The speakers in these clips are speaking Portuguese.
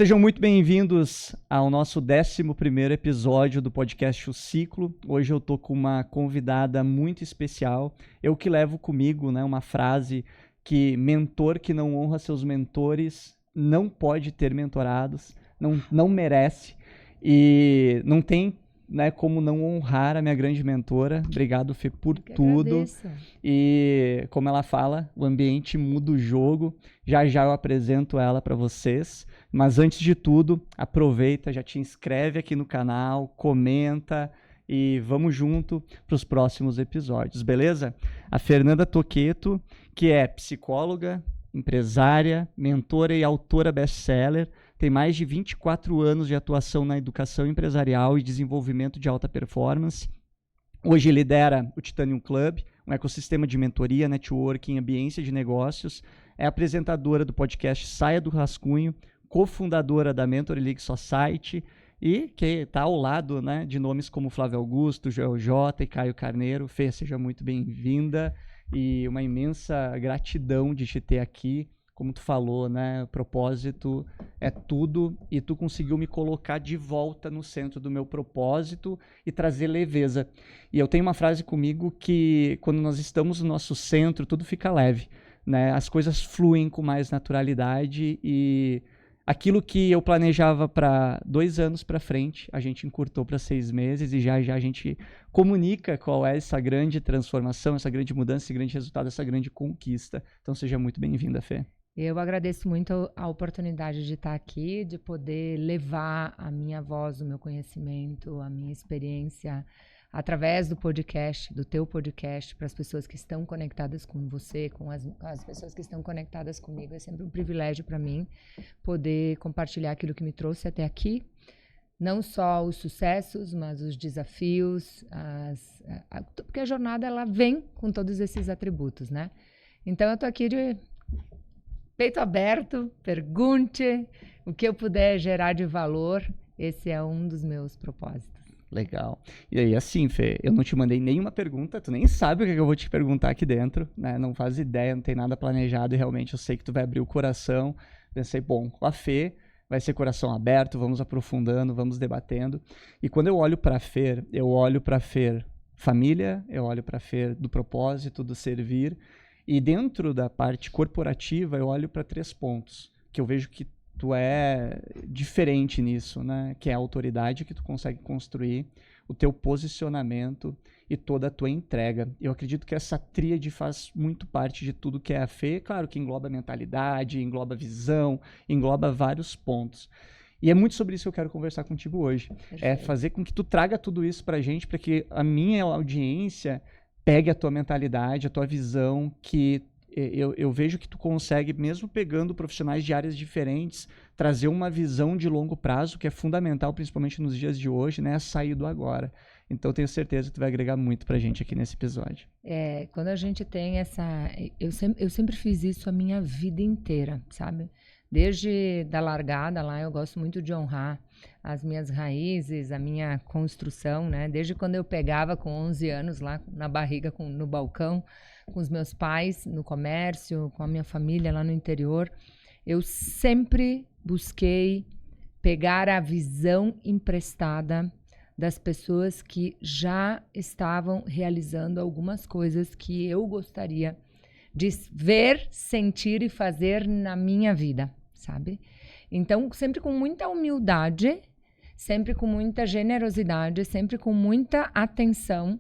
Sejam muito bem-vindos ao nosso 11º episódio do podcast O Ciclo. Hoje eu tô com uma convidada muito especial. Eu que levo comigo, né, uma frase que mentor que não honra seus mentores não pode ter mentorados, não merece. E não tem, né, como não honrar a minha grande mentora. Obrigado, Fê, por tudo. Agradeço. E como ela fala, o ambiente muda o jogo. Já eu apresento ela para vocês. Mas antes de tudo, aproveita, já te inscreve aqui no canal, comenta e vamos junto para os próximos episódios, beleza? A Fernanda Toqueto, que é psicóloga, empresária, mentora e autora best-seller, tem mais de 24 anos de atuação na educação empresarial e desenvolvimento de alta performance. Hoje lidera o Titanium Club, um ecossistema de mentoria, networking, ambiência de negócios. É apresentadora do podcast Saia do Rascunho, cofundadora da Mentor League Society e que está ao lado, né, de nomes como Flávio Augusto, Joel J e Caio Carneiro. Fê, seja muito bem-vinda e uma imensa gratidão de te ter aqui. Como tu falou, né, o propósito é tudo e tu conseguiu me colocar de volta no centro do meu propósito e trazer leveza. E eu tenho uma frase comigo que quando nós estamos no nosso centro, tudo fica leve, né? As coisas fluem com mais naturalidade e aquilo que eu planejava para 2 anos para frente, a gente encurtou para 6 meses e já a gente comunica qual é essa grande transformação, essa grande mudança, esse grande resultado, essa grande conquista. Então seja muito bem-vinda, Fê. Eu agradeço muito a oportunidade de estar aqui, de poder levar a minha voz, o meu conhecimento, a minha experiência através do podcast, do teu podcast, para as pessoas que estão conectadas com você, com as pessoas que estão conectadas comigo. É sempre um privilégio para mim poder compartilhar aquilo que me trouxe até aqui. Não só os sucessos, mas os desafios, porque a jornada ela vem com todos esses atributos, né? Então eu estou aqui de peito aberto, pergunte o que eu puder gerar de valor. Esse é um dos meus propósitos. Legal. E aí, assim, Fê, eu não te mandei nenhuma pergunta, tu nem sabe o que eu vou te perguntar aqui dentro, né? Não faz ideia, não tem nada planejado e realmente eu sei que tu vai abrir o coração. Pensei, bom, com a Fê vai ser coração aberto, vamos aprofundando, vamos debatendo. E quando eu olho pra Fê, eu olho pra Fê família, eu olho pra Fê do propósito, do servir. E dentro da parte corporativa, eu olho para 3 pontos, que eu vejo que tu é diferente nisso, né? Que é a autoridade que tu consegue construir, o teu posicionamento e toda a tua entrega. Eu acredito que essa tríade faz muito parte de tudo que é a Fê, claro que engloba mentalidade, engloba visão, engloba vários pontos. E é muito sobre isso que eu quero conversar contigo hoje. Perfeito. É fazer com que tu traga tudo isso pra gente, para que a minha audiência pegue a tua mentalidade, a tua visão, que eu vejo que tu consegue, mesmo pegando profissionais de áreas diferentes, trazer uma visão de longo prazo, que é fundamental, principalmente nos dias de hoje, né? Sair do agora. Então, tenho certeza que tu vai agregar muito pra gente aqui nesse episódio. Quando a gente tem essa... Eu sempre fiz isso a minha vida inteira, sabe? Desde da largada lá, eu gosto muito de honrar as minhas raízes, a minha construção, né? Desde quando eu pegava com 11 anos lá na barriga, no balcão, com os meus pais, no comércio, com a minha família lá no interior, eu sempre busquei pegar a visão emprestada das pessoas que já estavam realizando algumas coisas que eu gostaria de ver, sentir e fazer na minha vida, sabe? Então, sempre com muita humildade, sempre com muita generosidade, sempre com muita atenção,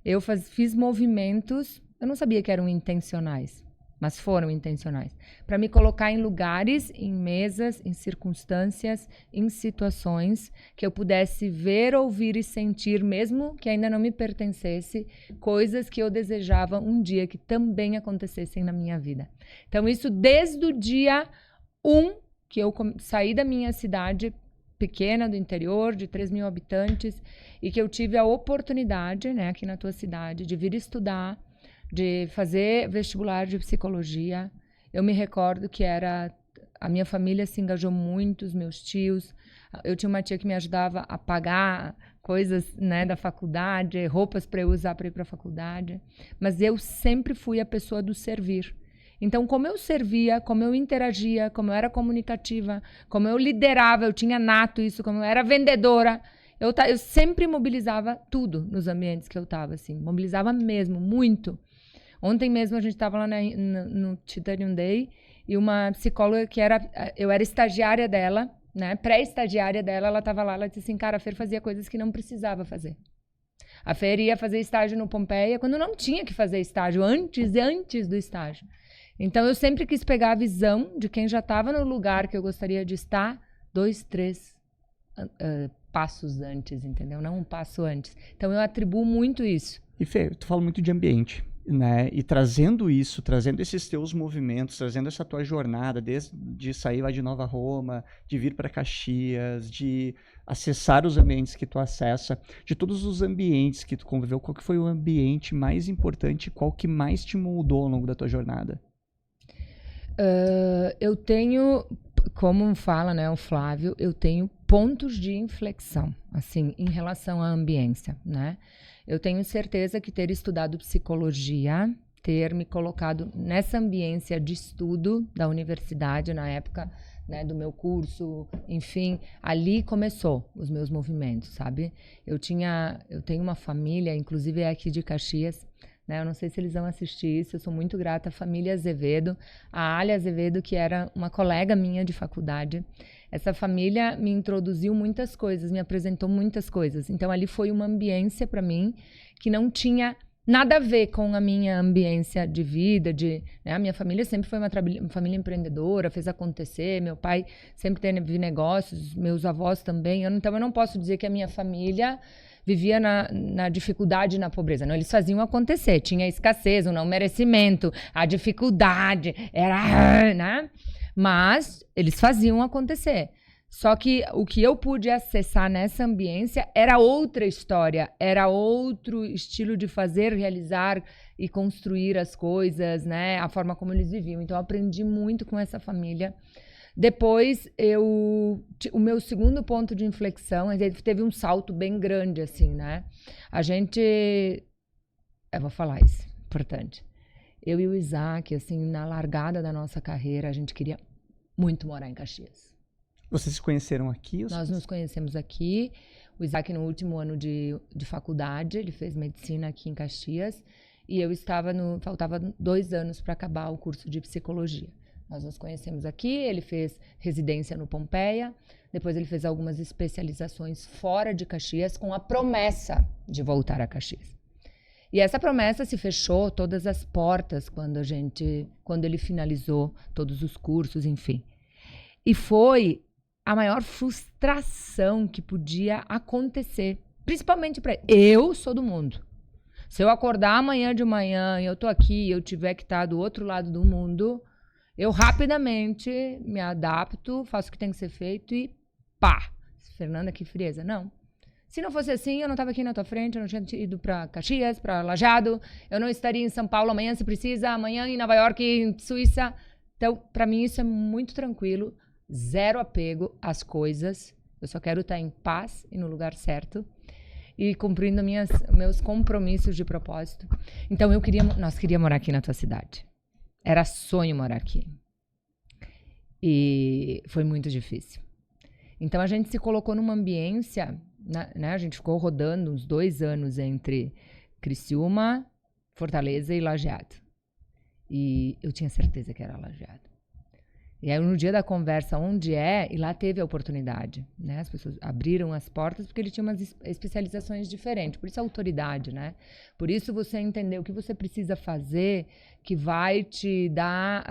eu fiz movimentos, eu não sabia que eram intencionais, mas foram intencionais, para me colocar em lugares, em mesas, em circunstâncias, em situações que eu pudesse ver, ouvir e sentir, mesmo que ainda não me pertencesse, coisas que eu desejava um dia que também acontecessem na minha vida. Então, isso desde o dia 1 que eu saí da minha cidade pequena, do interior, de 3 mil habitantes, e que eu tive a oportunidade, né, aqui na tua cidade, de vir estudar, de fazer vestibular de psicologia. Eu me recordo que a minha família se engajou muito, os meus tios. Eu tinha uma tia que me ajudava a pagar coisas, né, da faculdade, roupas para eu usar para ir para a faculdade. Mas eu sempre fui a pessoa do servir. Então, como eu servia, como eu interagia, como eu era comunicativa, como eu liderava, eu tinha nato isso, como eu era vendedora, eu sempre mobilizava tudo nos ambientes que eu estava, assim. Mobilizava mesmo, muito. Ontem mesmo a gente estava lá no Titanium Day e uma psicóloga eu era estagiária dela, né? Pré-estagiária dela, ela estava lá, ela disse assim, cara, a Fer fazia coisas que não precisava fazer. A Fer ia fazer estágio no Pompeia quando não tinha que fazer estágio, antes do estágio. Então, eu sempre quis pegar a visão de quem já estava no lugar que eu gostaria de estar 2, 3 passos antes, entendeu? Não um passo antes. Então, eu atribuo muito isso. E Fê, tu fala muito de ambiente, né? E trazendo isso, trazendo esses teus movimentos, trazendo essa tua jornada, desde sair lá de Nova Roma, de vir para Caxias, de acessar os ambientes que tu acessa, de todos os ambientes que tu conviveu, qual que foi o ambiente mais importante, qual que mais te moldou ao longo da tua jornada? Eu tenho, como fala, né, o Flávio, eu tenho pontos de inflexão, assim, em relação à ambiência, né? Eu tenho certeza que ter estudado psicologia, ter me colocado nessa ambiência de estudo da universidade na época, né, do meu curso, enfim, ali começou os meus movimentos, sabe? Eu tenho uma família, inclusive é aqui de Caxias, né? Eu não sei se eles vão assistir isso, eu sou muito grata à família Azevedo, a Alia Azevedo, que era uma colega minha de faculdade. Essa família me introduziu muitas coisas, me apresentou muitas coisas. Então, ali foi uma ambiência para mim que não tinha nada a ver com a minha ambiência de vida, né? A minha família sempre foi uma família empreendedora, fez acontecer, meu pai sempre teve negócios, meus avós também. Então, eu não posso dizer que a minha família vivia na dificuldade e na pobreza. Não, eles faziam acontecer. Tinha escassez, o não merecimento, a dificuldade, era, né? Mas eles faziam acontecer. Só que o que eu pude acessar nessa ambiência era outra história, era outro estilo de fazer, realizar e construir as coisas, né? A forma como eles viviam. Então, eu aprendi muito com essa família. Depois, o meu segundo ponto de inflexão, teve um salto bem grande, assim, né? Eu vou falar isso, importante. Eu e o Isaac, assim, na largada da nossa carreira, a gente queria muito morar em Caxias. Vocês se conheceram aqui? Nós nos conhecemos aqui. O Isaac no último ano de faculdade, ele fez medicina aqui em Caxias. E eu faltava 2 anos para acabar o curso de psicologia. Nós nos conhecemos aqui, ele fez residência no Pompeia, depois ele fez algumas especializações fora de Caxias com a promessa de voltar a Caxias. E essa promessa se fechou todas as portas quando ele finalizou todos os cursos, enfim. E foi a maior frustração que podia acontecer, principalmente para ele. Eu sou do mundo. Se eu acordar amanhã de manhã e eu tô aqui e eu tiver que estar do outro lado do mundo, eu rapidamente me adapto, faço o que tem que ser feito e pá! Fernanda, que frieza. Não. Se não fosse assim, eu não estava aqui na tua frente, eu não tinha ido para Caxias, para Lajeado, eu não estaria em São Paulo amanhã se precisa, amanhã em Nova York, em Suíça. Então, para mim, isso é muito tranquilo, zero apego às coisas. Eu só quero estar em paz e no lugar certo e cumprindo meus compromissos de propósito. Então, nós queríamos morar aqui na tua cidade. Era sonho morar aqui. E foi muito difícil. Então, a gente se colocou numa ambiência, né? A gente ficou rodando uns 2 anos entre Criciúma, Fortaleza e Lajeado. E eu tinha certeza que era Lajeado. E aí, no dia da conversa, e lá teve a oportunidade, né? As pessoas abriram as portas porque ele tinha umas especializações diferentes. Por isso a autoridade, né? Por isso você entender o que você precisa fazer que vai te dar,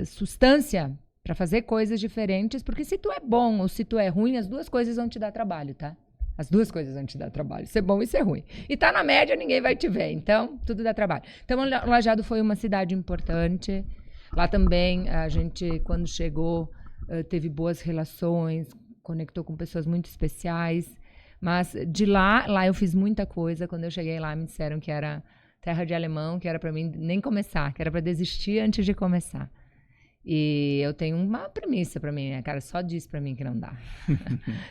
sustância para fazer coisas diferentes. Porque se tu é bom ou se tu é ruim, as duas coisas vão te dar trabalho, tá? As duas coisas vão te dar trabalho, ser bom e ser ruim. E tá na média, ninguém vai te ver, então tudo dá trabalho. Então, Lajeado foi uma cidade importante. Lá também, a gente, quando chegou, teve boas relações, conectou com pessoas muito especiais. Mas de lá eu fiz muita coisa. Quando eu cheguei lá, me disseram que era terra de alemão, que era para mim nem começar, que era para desistir antes de começar. E eu tenho uma premissa para mim, né, cara? Só diz para mim que não dá.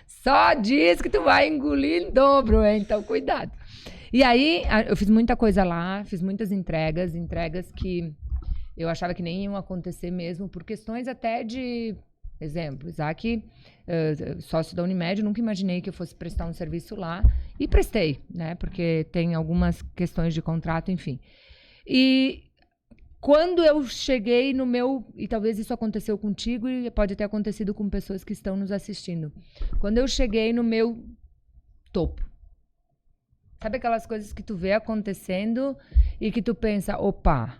Só diz que tu vai engolir em dobro, hein? Então cuidado. E aí, eu fiz muita coisa lá, fiz muitas entregas que eu achava que nem iam acontecer mesmo, por questões até de... Exemplo, Isaac, sócio da Unimed, nunca imaginei que eu fosse prestar um serviço lá. E prestei, né? Porque tem algumas questões de contrato, enfim. E quando eu cheguei no meu... E talvez isso aconteceu contigo e pode ter acontecido com pessoas que estão nos assistindo. Quando eu cheguei no meu topo. Sabe aquelas coisas que tu vê acontecendo e que tu pensa, opa,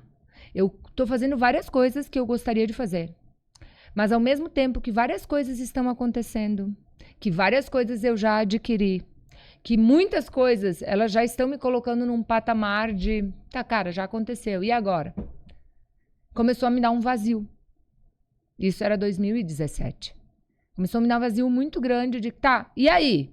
eu tô fazendo várias coisas que eu gostaria de fazer. Mas ao mesmo tempo que várias coisas estão acontecendo, que várias coisas eu já adquiri, que muitas coisas elas já estão me colocando num patamar de, tá, cara, já aconteceu, e agora? Começou a me dar um vazio. Isso era 2017. Começou a me dar um vazio muito grande de, tá, e aí?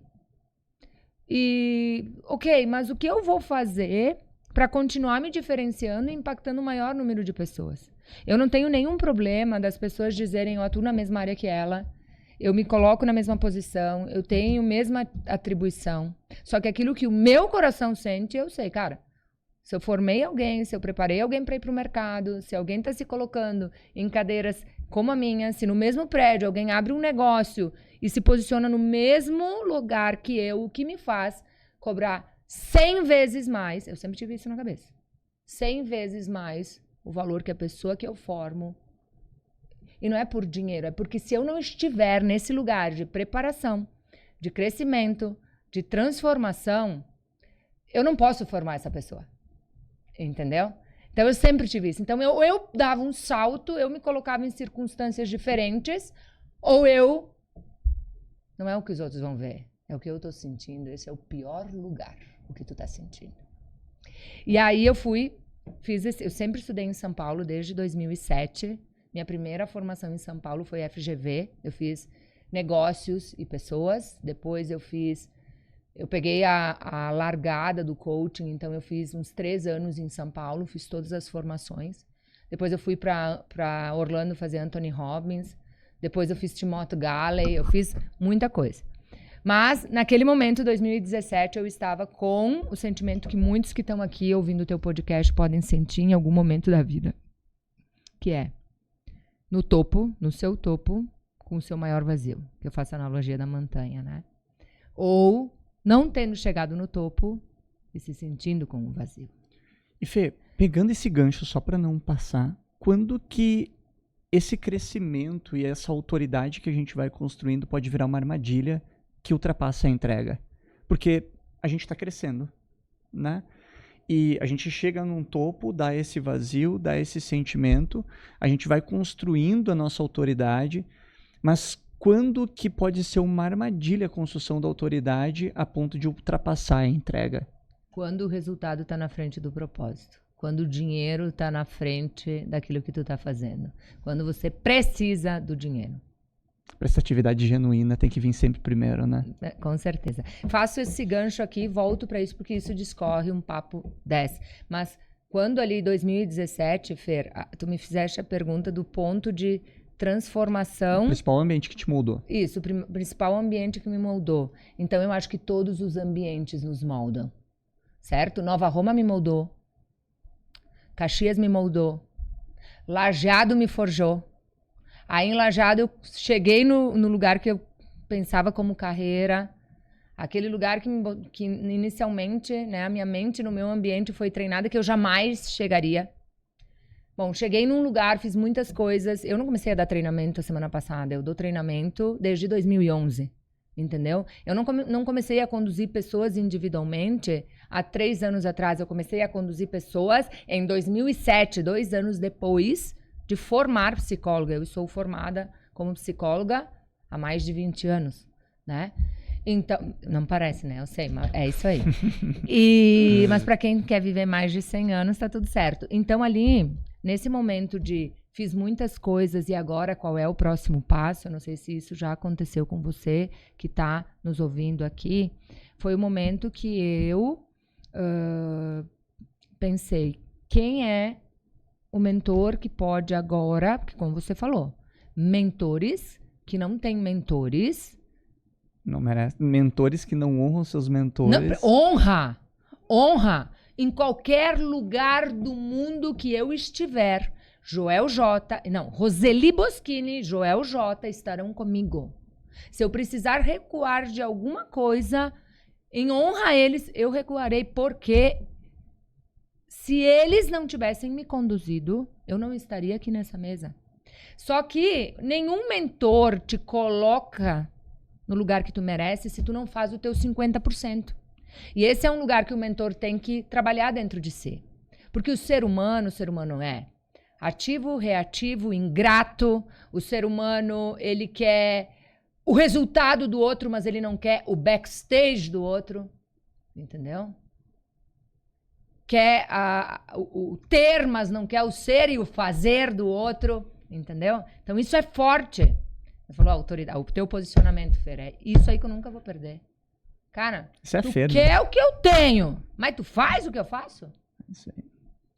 E, ok, mas o que eu vou fazer para continuar me diferenciando e impactando o maior número de pessoas? Eu não tenho nenhum problema das pessoas dizerem, eu atuo na mesma área que ela, eu me coloco na mesma posição, eu tenho a mesma atribuição. Só que aquilo que o meu coração sente, eu sei, cara. Se eu formei alguém, se eu preparei alguém para ir para o mercado, se alguém está se colocando em cadeiras como a minha, se no mesmo prédio alguém abre um negócio e se posiciona no mesmo lugar que eu, o que me faz cobrar 100 vezes mais, eu sempre tive isso na cabeça, 100 vezes mais o valor que a pessoa que eu formo. E não é por dinheiro, é porque se eu não estiver nesse lugar de preparação, de crescimento, de transformação, eu não posso formar essa pessoa. Entendeu? Então eu sempre tive isso. Então eu dava um salto, eu me colocava em circunstâncias diferentes, ou eu... Não é o que os outros vão ver, é o que eu tô sentindo. Esse é o pior lugar, o que tu tá sentindo. E aí eu eu sempre estudei em São Paulo desde 2007. Minha primeira formação em São Paulo foi FGV. Eu fiz negócios e pessoas. Depois eu peguei a largada do coaching, então eu fiz uns 3 anos em São Paulo, fiz todas as formações. Depois eu fui para Orlando fazer Anthony Robbins. Depois eu fiz Timothy Galley, eu fiz muita coisa. Mas, naquele momento, 2017, eu estava com o sentimento que muitos que estão aqui ouvindo o teu podcast podem sentir em algum momento da vida. Que é, no topo, no seu topo, com o seu maior vazio. Que eu faço a analogia da montanha, né? Ou não tendo chegado no topo e se sentindo com um vazio. E Fê, pegando esse gancho só para não passar, quando que esse crescimento e essa autoridade que a gente vai construindo pode virar uma armadilha que ultrapassa a entrega? Porque a gente está crescendo, né? E a gente chega num topo, dá esse vazio, dá esse sentimento, a gente vai construindo a nossa autoridade, mas quando que pode ser uma armadilha a construção da autoridade a ponto de ultrapassar a entrega? Quando o resultado está na frente do propósito. Quando o dinheiro está na frente daquilo que tu está fazendo. Quando você precisa do dinheiro. Prestatividade genuína tem que vir sempre primeiro, né? Com certeza. Faço esse gancho aqui e volto para isso, porque isso discorre um papo 10. Mas quando ali, 2017, Fer, tu me fizeste a pergunta do ponto de transformação. O principal ambiente que te moldou. Isso, o principal ambiente que me moldou. Então, eu acho que todos os ambientes nos moldam. Certo? Nova Roma me moldou. Caxias me moldou. Lajeado me forjou. Aí em Lajeado eu cheguei no lugar que eu pensava como carreira. Aquele lugar que inicialmente, né, a minha mente no meu ambiente foi treinada que eu jamais chegaria. Bom, cheguei num lugar, fiz muitas coisas. Eu não comecei a dar treinamento a semana passada. Eu dou treinamento desde 2011. Entendeu? Eu não comecei a conduzir pessoas individualmente há 3 anos atrás. Eu comecei a conduzir pessoas em 2007, 2 anos depois de formar psicóloga. Eu sou formada como psicóloga há mais de 20 anos, né? Então, não parece, né? Eu sei, mas é isso aí. Mas para quem quer viver mais de 100 anos, tá tudo certo. Então, ali, nesse momento de fiz muitas coisas e agora qual é o próximo passo? Eu não sei se isso já aconteceu com você que está nos ouvindo aqui. Foi o momento que eu pensei, quem é o mentor que pode agora, porque como você falou, mentores que não têm mentores. Não merece. Mentores que não honram seus mentores. Não, honra! honra em qualquer lugar do mundo que eu estiver. Roseli Boschini, Joel J estarão comigo. Se eu precisar recuar de alguma coisa, em honra a eles, eu recuarei, porque se eles não tivessem me conduzido, eu não estaria aqui nessa mesa. Só que nenhum mentor te coloca no lugar que tu merece se tu não faz o teu 50%. E esse é um lugar que o mentor tem que trabalhar dentro de si. Porque o ser humano é ativo, reativo, ingrato. O ser humano, ele quer o resultado do outro, mas ele não quer o backstage do outro. Entendeu? Quer o ter, mas não quer o ser e o fazer do outro. Entendeu? Então isso é forte. Ele falou, autoridade, o teu posicionamento, Fer, é isso aí que eu nunca vou perder. Cara, tu quer o que eu tenho, mas tu faz o que eu faço? Isso aí.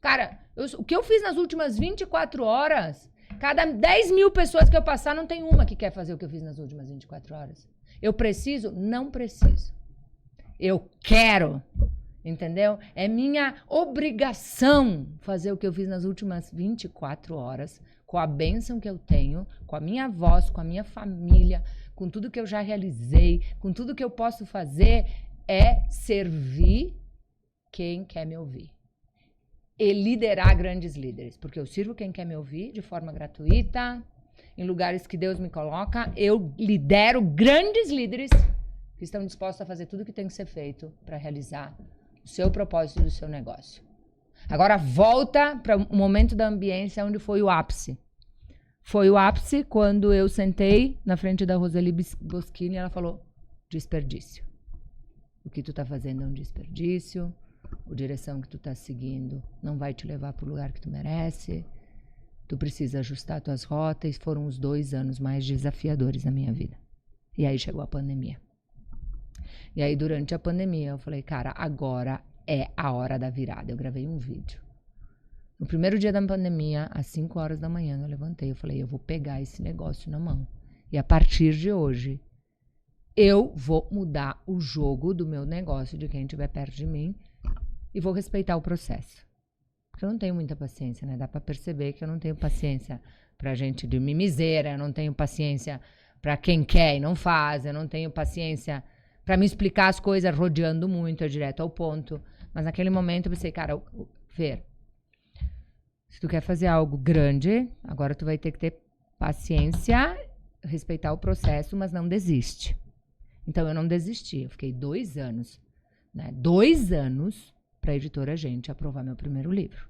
Cara, o que eu fiz nas últimas 24 horas, cada 10 mil pessoas que eu passar, não tem uma que quer fazer o que eu fiz nas últimas 24 horas. Eu preciso? Não preciso. Eu quero. Entendeu? É minha obrigação fazer o que eu fiz nas últimas 24 horas, com a bênção que eu tenho, com a minha voz, com a minha família, com tudo que eu já realizei, com tudo que eu posso fazer, é servir quem quer me ouvir. E liderar grandes líderes, porque eu sirvo quem quer me ouvir de forma gratuita, em lugares que Deus me coloca, eu lidero grandes líderes que estão dispostos a fazer tudo que tem que ser feito para realizar o seu propósito do seu negócio. Agora volta para o momento da ambiência onde foi o ápice. Foi o ápice quando eu sentei na frente da Roseli Boschini e ela falou, desperdício. O que tu tá fazendo é um desperdício, a direção que tu tá seguindo não vai te levar para o lugar que tu merece, tu precisa ajustar tuas rotas. Foram os 2 anos mais desafiadores da minha vida. E aí chegou a pandemia. E aí, durante a pandemia, eu falei, cara, agora é a hora da virada. Eu gravei um vídeo. No primeiro dia da pandemia, às 5 horas da manhã, eu levantei. Eu falei, eu vou pegar esse negócio na mão. E a partir de hoje, eu vou mudar o jogo do meu negócio, de quem estiver perto de mim, e vou respeitar o processo. Porque eu não tenho muita paciência, né? Dá pra perceber que eu não tenho paciência pra gente de mimiseira, eu não tenho paciência pra quem quer e não faz, eu não tenho paciência para me explicar as coisas rodeando muito, direto ao ponto. Mas naquele momento eu pensei, cara, Fer, se tu quer fazer algo grande, agora tu vai ter que ter paciência, respeitar o processo, mas não desiste. Então eu não desisti, eu fiquei 2 anos, né? 2 anos para a editora Gente aprovar meu primeiro livro.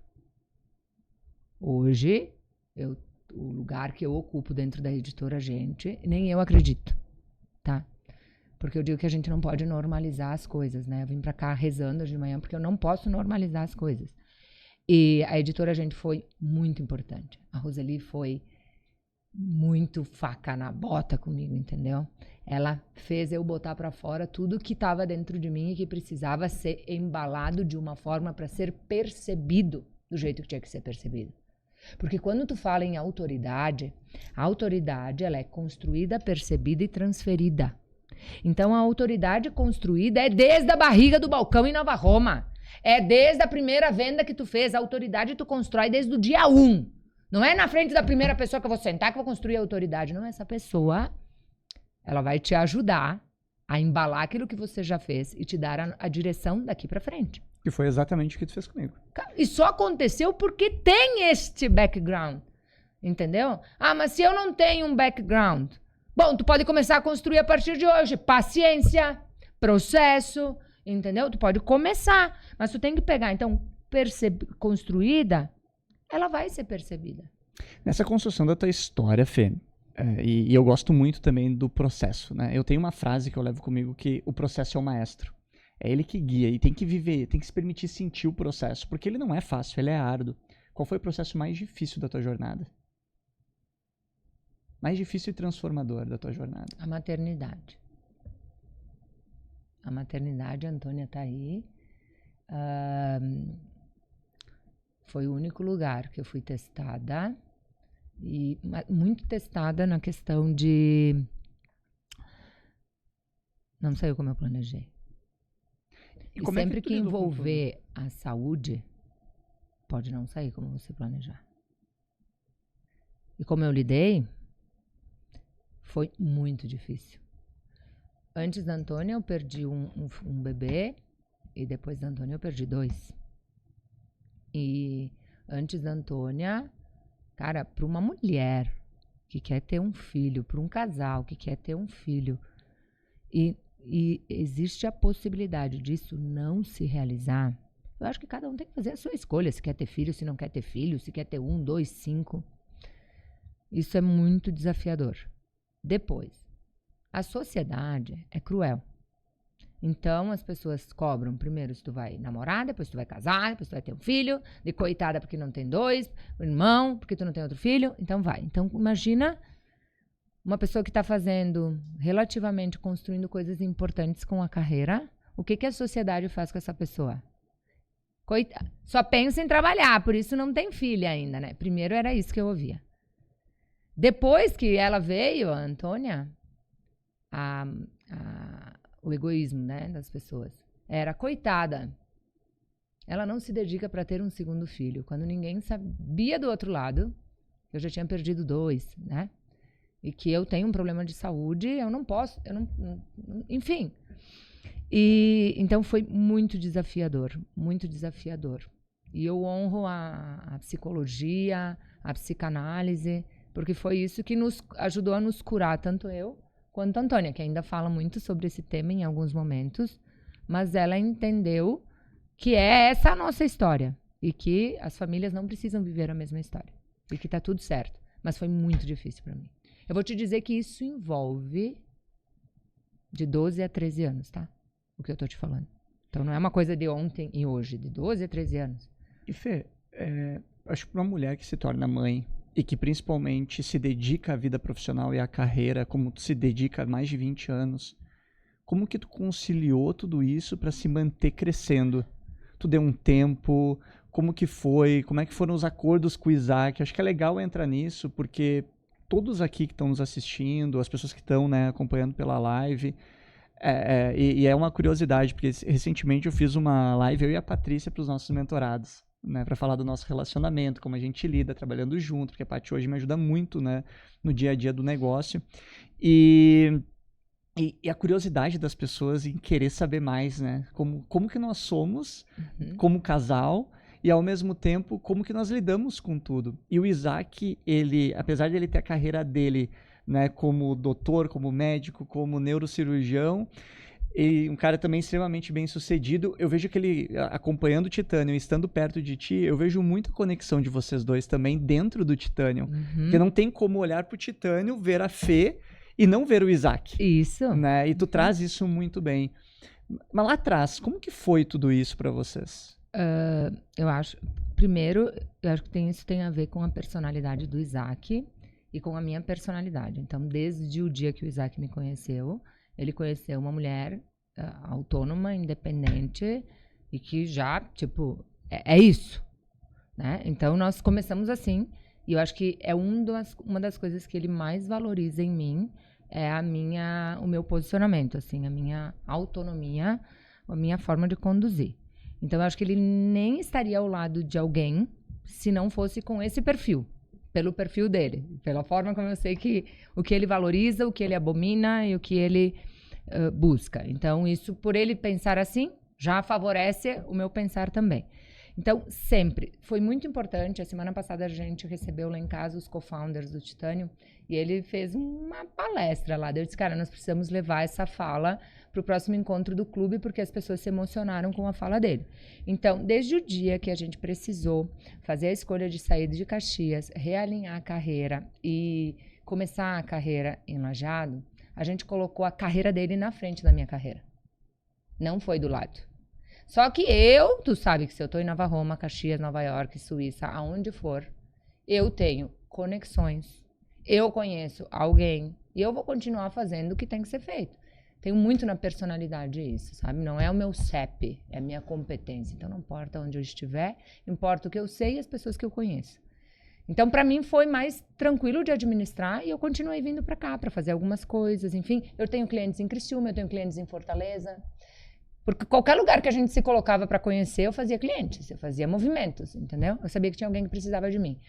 Hoje, o lugar que eu ocupo dentro da editora Gente, nem eu acredito, tá? Porque eu digo que a gente não pode normalizar as coisas, né? Eu vim pra cá rezando hoje de manhã porque eu não posso normalizar as coisas. E a editora Gente foi muito importante. A Roseli foi muito faca na bota comigo, entendeu? Ela fez eu botar pra fora tudo que estava dentro de mim e que precisava ser embalado de uma forma para ser percebido do jeito que tinha que ser percebido. Porque quando tu fala em autoridade, a autoridade ela é construída, percebida e transferida. Então, a autoridade construída é desde a barriga do balcão em Nova Roma. É desde a primeira venda que tu fez. A autoridade tu constrói desde o dia 1. Não é na frente da primeira pessoa que eu vou sentar que eu vou construir a autoridade. Não, essa pessoa, ela vai te ajudar a embalar aquilo que você já fez e te dar a direção daqui pra frente. E foi exatamente o que tu fez comigo. E só aconteceu porque tem este background. Entendeu? Ah, mas se eu não tenho um background... Bom, tu pode começar a construir a partir de hoje. Paciência, processo, entendeu? Tu pode começar, mas tu tem que pegar. Então, construída, ela vai ser percebida. Nessa construção da tua história, Fê, e eu gosto muito também do processo, né? Eu tenho uma frase que eu levo comigo que o processo é o maestro. É ele que guia e tem que viver, tem que se permitir sentir o processo, porque ele não é fácil, ele é árduo. Qual foi o processo mais difícil da tua jornada? Mais difícil e transformador da tua jornada? A maternidade. A maternidade, a Antônia tá aí. Foi o único lugar que eu fui testada. E muito testada na questão de... Não saiu como eu planejei. E sempre que envolver a saúde, pode não sair como você planejar. E como eu lidei, foi muito difícil. Antes da Antônia, eu perdi um bebê, e depois da Antônia, eu perdi 2. E antes da Antônia, cara, para uma mulher que quer ter um filho, para um casal que quer ter um filho, e existe a possibilidade disso não se realizar, eu acho que cada um tem que fazer a sua escolha, se quer ter filho, se não quer ter filho, se quer ter 1, 2, 5. Isso é muito desafiador. Depois, a sociedade é cruel. Então, as pessoas cobram primeiro se tu vai namorar, depois tu vai casar, depois tu vai ter um filho, de coitada porque não tem 2, um irmão porque tu não tem outro filho, então vai. Então, imagina uma pessoa que está fazendo, relativamente, construindo coisas importantes com a carreira, o que a sociedade faz com essa pessoa? Só pensa em trabalhar, por isso não tem filha ainda, né? Primeiro era isso que eu ouvia. Depois que ela veio, a Antônia, o egoísmo, né, das pessoas. Era coitada. Ela não se dedica para ter um segundo filho. Quando ninguém sabia do outro lado, eu já tinha perdido 2, né? E que eu tenho um problema de saúde, eu não posso, enfim. E então foi muito desafiador, muito desafiador. E eu honro a psicologia, a psicanálise, porque foi isso que nos ajudou a nos curar, tanto eu quanto a Antônia, que ainda fala muito sobre esse tema em alguns momentos, mas ela entendeu que é essa a nossa história e que as famílias não precisam viver a mesma história e que tá tudo certo. Mas foi muito difícil para mim. Eu vou te dizer que isso envolve de 12 a 13 anos, tá? O que eu tô te falando. Então não é uma coisa de ontem e hoje, de 12 a 13 anos. E Fê, acho que para uma mulher que se torna mãe e que principalmente se dedica à vida profissional e à carreira, como tu se dedica há mais de 20 anos, como que tu conciliou tudo isso para se manter crescendo? Tu deu um tempo, como que foi, como é que foram os acordos com o Isaac? Acho que é legal entrar nisso, porque todos aqui que estão nos assistindo, as pessoas que estão, né, acompanhando pela live, e é uma curiosidade, porque recentemente eu fiz uma live, eu e a Patrícia, para os nossos mentorados, né, para falar do nosso relacionamento, como a gente lida trabalhando junto, porque a Paty hoje me ajuda muito, né, no dia a dia do negócio. E a curiosidade das pessoas em querer saber mais, né? Como que nós somos como casal e, ao mesmo tempo, como que nós lidamos com tudo. E o Isaac, ele, apesar de ele ter a carreira dele, né, como doutor, como médico, como neurocirurgião, e um cara também extremamente bem sucedido, eu vejo que ele, acompanhando o Titanium, estando perto de ti, eu vejo muita conexão de vocês dois também dentro do Titanium. Porque não tem como olhar pro Titanium, ver a Fê e não ver o Isaac. Isso. Né? E tu traz isso muito bem. Mas lá atrás, como que foi tudo isso para vocês? Eu acho, primeiro, eu acho que isso tem a ver com a personalidade do Isaac e com a minha personalidade. Então, desde o dia que o Isaac me conheceu, ele conheceu uma mulher autônoma, independente e que já, tipo, é isso, né? Então, nós começamos assim e eu acho que é uma das coisas que ele mais valoriza em mim é o meu posicionamento, assim, a minha autonomia, a minha forma de conduzir. Então, eu acho que ele nem estaria ao lado de alguém se não fosse com esse perfil. Pelo perfil dele, pela forma como eu sei que o que ele valoriza, o que ele abomina e o que ele busca. Então, isso, por ele pensar assim, já favorece o meu pensar também. Então, sempre. Foi muito importante. A semana passada a gente recebeu lá em casa os co-founders do Titanium e ele fez uma palestra lá. Eu disse, cara, nós precisamos levar essa fala para o próximo encontro do clube porque as pessoas se emocionaram com a fala dele. Então, desde o dia que a gente precisou fazer a escolha de sair de Caxias, realinhar a carreira e começar a carreira em Lajeado, a gente colocou a carreira dele na frente da minha carreira. Não foi do lado. Só que tu sabe que se eu tô em Nova Roma, Caxias, Nova York, Suíça, aonde for, eu tenho conexões, eu conheço alguém e eu vou continuar fazendo o que tem que ser feito. Tenho muito na personalidade isso, sabe? Não é o meu CEP, é a minha competência. Então, não importa onde eu estiver, importa o que eu sei e as pessoas que eu conheço. Então, para mim, foi mais tranquilo de administrar e eu continuei vindo para cá para fazer algumas coisas. Enfim, eu tenho clientes em Criciúma, eu tenho clientes em Fortaleza. Porque qualquer lugar que a gente se colocava para conhecer, eu fazia clientes, eu fazia movimentos, entendeu? Eu sabia que tinha alguém que precisava de mim.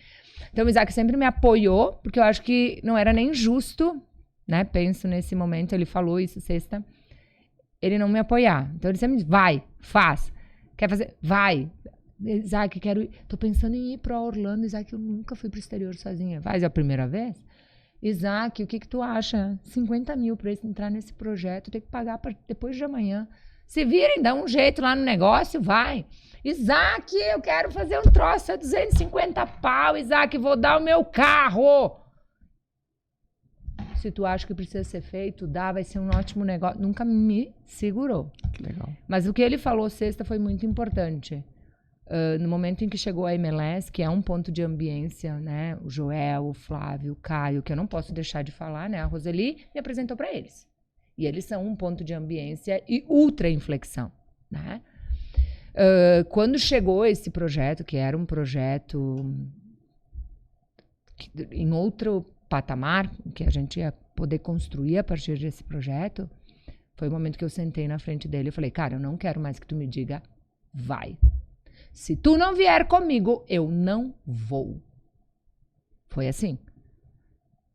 Então o Isaac sempre me apoiou, porque eu acho que não era nem justo, né? Penso nesse momento, ele falou isso sexta, ele não me apoiar. Então ele sempre me disse, vai, faz. Quer fazer? Vai. Isaac, quero ir. Tô pensando em ir para Orlando. Isaac, eu nunca fui pro exterior sozinha. Faz a primeira vez? Isaac, o que tu acha? 50 mil para entrar nesse projeto, tem que pagar depois de amanhã. Se virem, dá um jeito lá no negócio, vai. Isaac, eu quero fazer um troço, é 250 pau. Isaac, vou dar o meu carro. Se tu acha que precisa ser feito, dá, vai ser um ótimo negócio. Nunca me segurou. Que legal. Mas o que ele falou sexta foi muito importante. No momento em que chegou a MLS, que é um ponto de ambiência, né? O Joel, o Flávio, o Caio, que eu não posso deixar de falar, né? A Roseli me apresentou para eles. E eles são um ponto de ambiência e ultra inflexão, né? Quando chegou esse projeto, que era um projeto em outro patamar, que a gente ia poder construir a partir desse projeto, foi o momento que eu sentei na frente dele e falei, cara, eu não quero mais que tu me diga, vai. Se tu não vier comigo, eu não vou. Foi assim.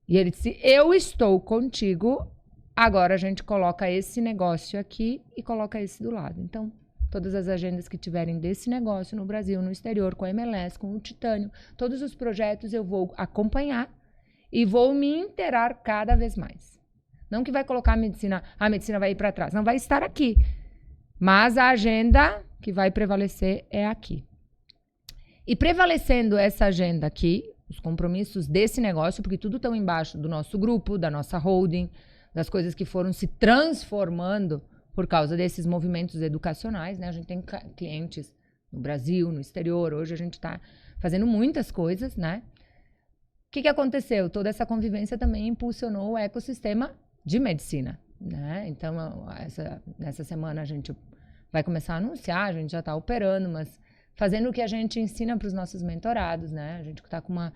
E ele disse, eu estou contigo. Agora a gente coloca esse negócio aqui e coloca esse do lado. Então, todas as agendas que tiverem desse negócio no Brasil, no exterior, com a MLS, com o Titânio, todos os projetos eu vou acompanhar e vou me inteirar cada vez mais. Não que vai colocar a medicina vai ir para trás. Não, vai estar aqui. Mas a agenda que vai prevalecer é aqui. E prevalecendo essa agenda aqui, os compromissos desse negócio, porque tudo estão embaixo do nosso grupo, da nossa holding, das coisas que foram se transformando por causa desses movimentos educacionais, né? A gente tem clientes no Brasil, no exterior, hoje a gente está fazendo muitas coisas, né? O que aconteceu? Toda essa convivência também impulsionou o ecossistema de medicina, né? Então, nessa semana a gente vai começar a anunciar, a gente já está operando, mas fazendo o que a gente ensina para os nossos mentorados, né? A gente está com uma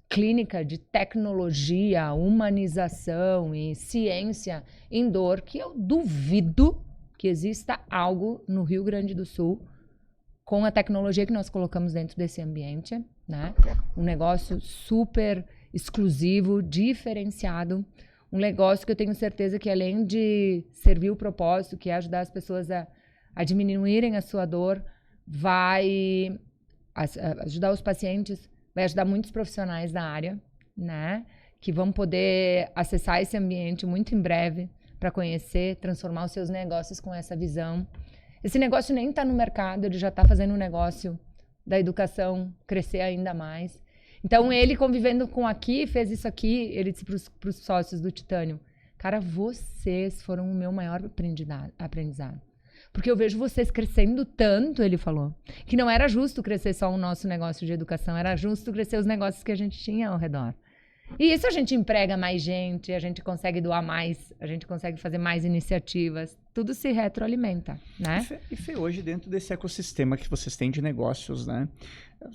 clínica de tecnologia, humanização e ciência em dor, que eu duvido que exista algo no Rio Grande do Sul com a tecnologia que nós colocamos dentro desse ambiente, né? Um negócio super exclusivo, diferenciado, um negócio que eu tenho certeza que além de servir o propósito, que é ajudar as pessoas a diminuírem a sua dor, vai ajudar os pacientes, vai ajudar muitos profissionais da área, né? Que vão poder acessar esse ambiente muito em breve para conhecer, transformar os seus negócios com essa visão. Esse negócio nem está no mercado, ele já está fazendo o negócio da educação crescer ainda mais. Então, ele convivendo com aqui, fez isso aqui, ele disse para os sócios do Titânio, cara, vocês foram o meu maior aprendizado. Porque eu vejo vocês crescendo tanto, ele falou, que não era justo crescer só o nosso negócio de educação, era justo crescer os negócios que a gente tinha ao redor. E isso a gente emprega mais gente, a gente consegue doar mais, a gente consegue fazer mais iniciativas, tudo se retroalimenta, né? E Fê, hoje dentro desse ecossistema que vocês têm de negócios, né?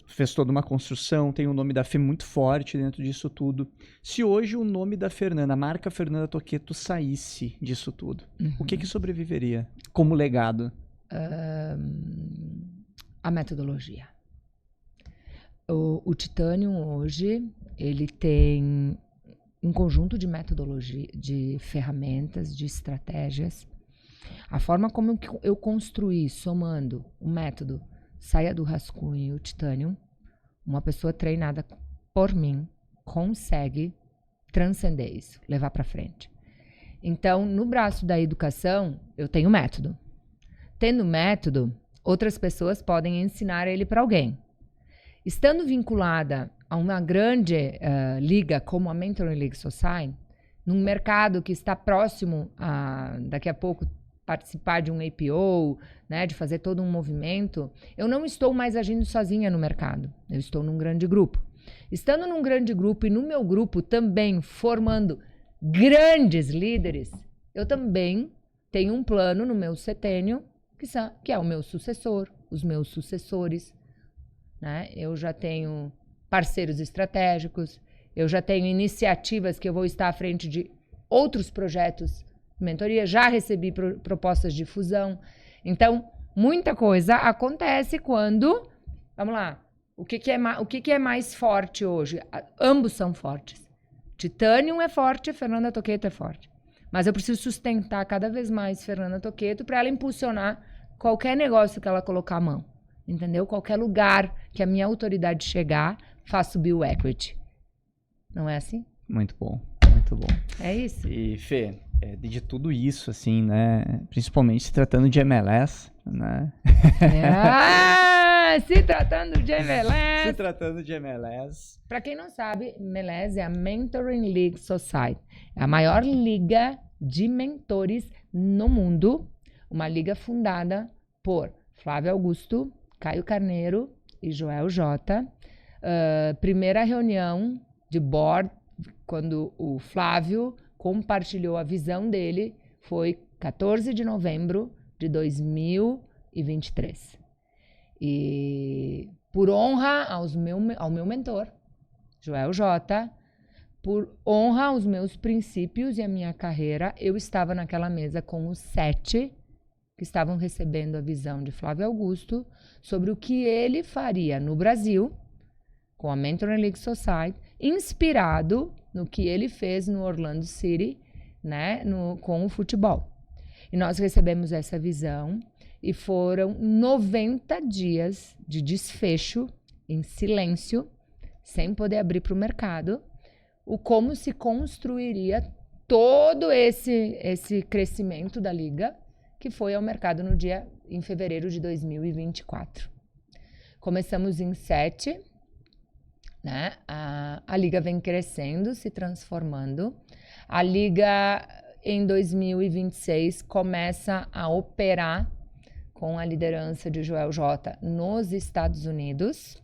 Fez toda uma construção, tem o nome da Fê muito forte dentro disso tudo. Se hoje o nome da Fernanda, a marca Fernanda Toqueto saísse disso tudo, o que sobreviveria como legado? A metodologia. O Titânio hoje, ele tem um conjunto de metodologia, de ferramentas, de estratégias. A forma como eu construí, somando o método Saia do Rascunho e o Titânio, uma pessoa treinada por mim consegue transcender isso, levar para frente. Então, no braço da educação, eu tenho método. Tendo método, outras pessoas podem ensinar ele para alguém. Estando vinculada a uma grande liga como a Mentoring League Society, num mercado que está próximo a, daqui a pouco, participar de um APO, né, de fazer todo um movimento, eu não estou mais agindo sozinha no mercado. Eu estou num grande grupo. Estando num grande grupo e no meu grupo também formando grandes líderes, eu também tenho um plano no meu setênio, que é o meu sucessor, os meus sucessores, né? Eu já tenho parceiros estratégicos, eu já tenho iniciativas que eu vou estar à frente de outros projetos de mentoria, já recebi propostas de fusão. Então, muita coisa acontece quando... Vamos lá. O que é mais forte hoje? Ambos são fortes. Titanium é forte, Fernanda Toccheto é forte. Mas eu preciso sustentar cada vez mais Fernanda Toccheto para ela impulsionar qualquer negócio que ela colocar a mão. Entendeu? Qualquer lugar que a minha autoridade chegar, faz subir o equity. Não é assim? Muito bom, muito bom. É isso. E, Fê, de tudo isso, assim, né? Principalmente se tratando de MLS, né? Se tratando de MLS. Se tratando de MLS. Para quem não sabe, MLS é a Mentoring League Society. É a maior liga de mentores no mundo. Uma liga fundada por Flávio Augusto, Caio Carneiro e Joel J. Primeira reunião de board, quando o Flávio compartilhou a visão dele, foi 14 de novembro de 2023. E por honra ao meu mentor, Joel J., por honra aos meus princípios e à minha carreira, eu estava naquela mesa com os 7 que estavam recebendo a visão de Flávio Augusto sobre o que ele faria no Brasil com a Mentoring League Society, inspirado no que ele fez no Orlando City, né, com o futebol. E nós recebemos essa visão e foram 90 dias de desfecho em silêncio, sem poder abrir para o mercado, o como se construiria todo esse crescimento da liga, que foi ao mercado em fevereiro de 2024. Começamos em 7, né? A liga vem crescendo, se transformando. A liga, em 2026, começa a operar com a liderança de Joel J. nos Estados Unidos.